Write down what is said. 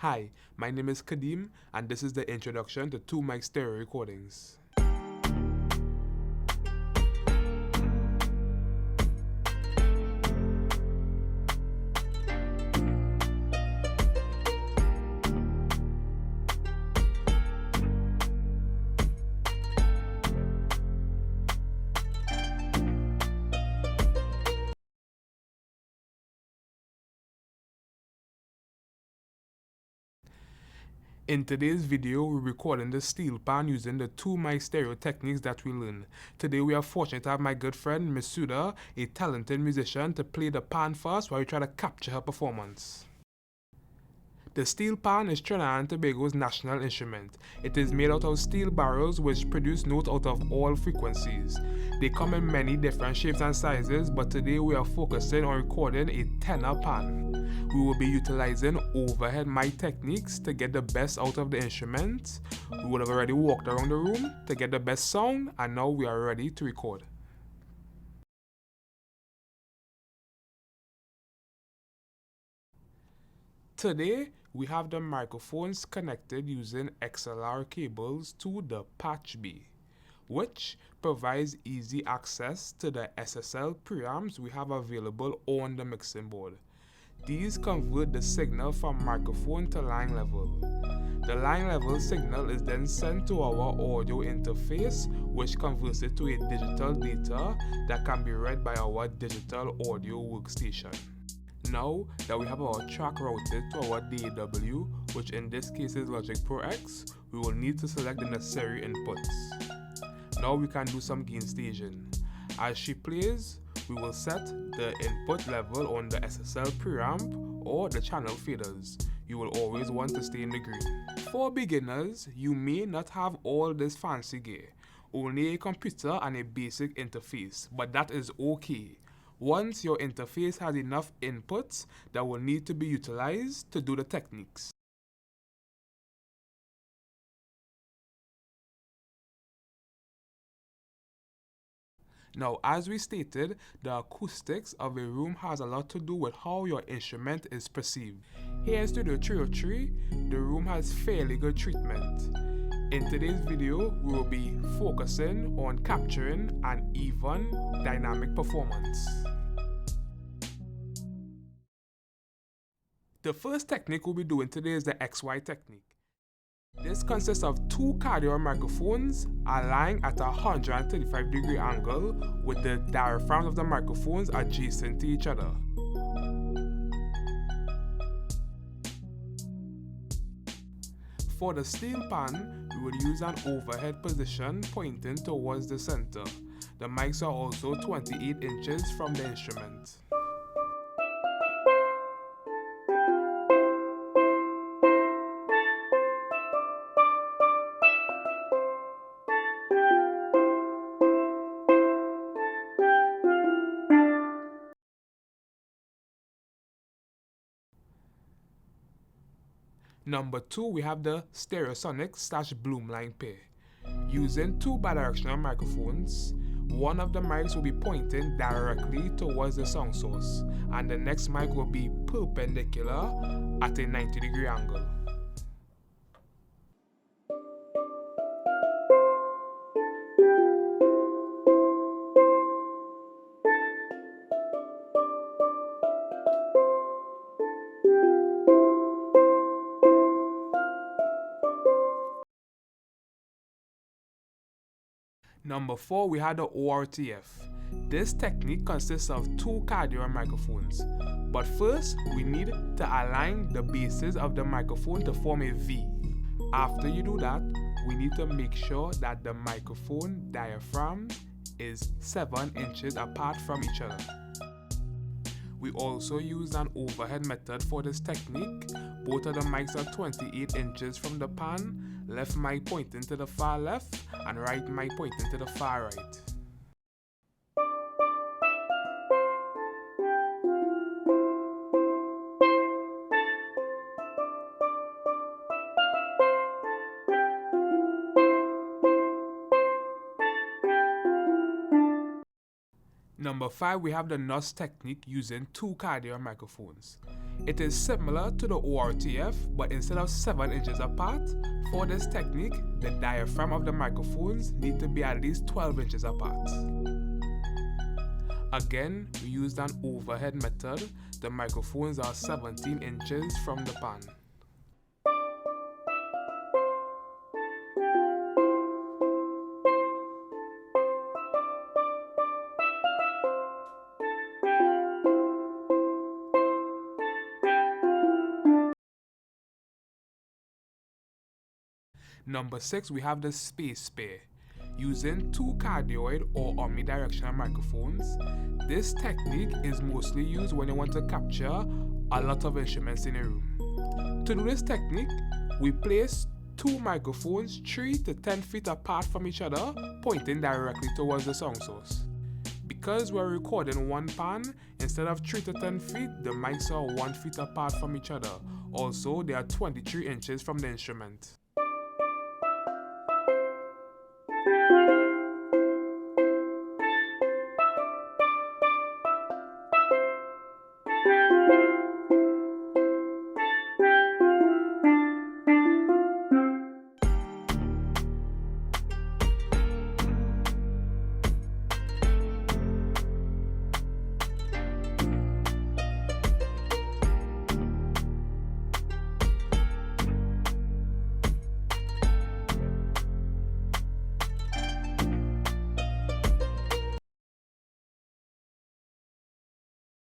Hi, my name is Kadeem, and this is the introduction to 2 mic stereo recordings. In today's video, we're recording the steel pan using the 2 mic stereo techniques that we learned. Today we are fortunate to have my good friend Masuda, a talented musician, to play the pan for us while we try to capture her performance. The steel pan is Trinidad and Tobago's national instrument. It is made out of steel barrels which produce notes out of all frequencies. They come in many different shapes and sizes, but today we are focusing on recording a tenor pan. We will be utilizing overhead mic techniques to get the best out of the instrument. We would have already walked around the room to get the best sound, and now we are ready to record. Today, we have the microphones connected using XLR cables to the patch B, which provides easy access to the SSL preamps we have available on the mixing board. These convert the signal from microphone to line level. The line level signal is then sent to our audio interface, which converts it to a digital data that can be read by our digital audio workstation. Now that we have our track routed to our DAW, which in this case is Logic Pro X, we will need to select the necessary inputs. Now we can do some gain staging. As she plays, we will set the input level on the SSL preamp or the channel faders. You will always want to stay in the green. For beginners, you may not have all this fancy gear, only a computer and a basic interface, but that is okay. Once your interface has enough inputs that will need to be utilized to do the techniques. Now, as we stated, the acoustics of a room has a lot to do with how your instrument is perceived. Here in Studio 303, the room has fairly good treatment. In today's video, we will be focusing on capturing an even dynamic performance. The first technique we'll be doing today is the XY technique. This consists of 2 cardiac microphones aligned at a 135-degree angle with the diaphragms of the microphones adjacent to each other. For the steel pan, we will use an overhead position pointing towards the center. The mics are also 28 inches from the instrument. Number 2, we have the stereosonic/bloomline pair. Using 2 bidirectional microphones, one of the mics will be pointing directly towards the sound source, and the next mic will be perpendicular at a 90-degree angle. Number 4, we have the ORTF. This technique consists of 2 cardiac microphones. But first, we need to align the bases of the microphone to form a V. After you do that, we need to make sure that the microphone diaphragm is 7 inches apart from each other. We also use an overhead method for this technique. Both of the mics are 28 inches from the pan, left mic pointing to the far left and right mic pointing to the far right. Number 5, we have the NOS technique using 2 cardiac microphones. It is similar to the ORTF, but instead of 7 inches apart, for this technique, the diaphragm of the microphones need to be at least 12 inches apart. Again, we used an overhead method. The microphones are 17 inches from the pan. Number 6, we have the space spare. Using 2 cardioid or omnidirectional microphones, this technique is mostly used when you want to capture a lot of instruments in a room. To do this technique, we place 2 microphones 3 to 10 feet apart from each other, pointing directly towards the sound source. Because we're recording one pan, instead of 3 to 10 feet, the mics are 1 feet apart from each other. Also, they are 23 inches from the instrument.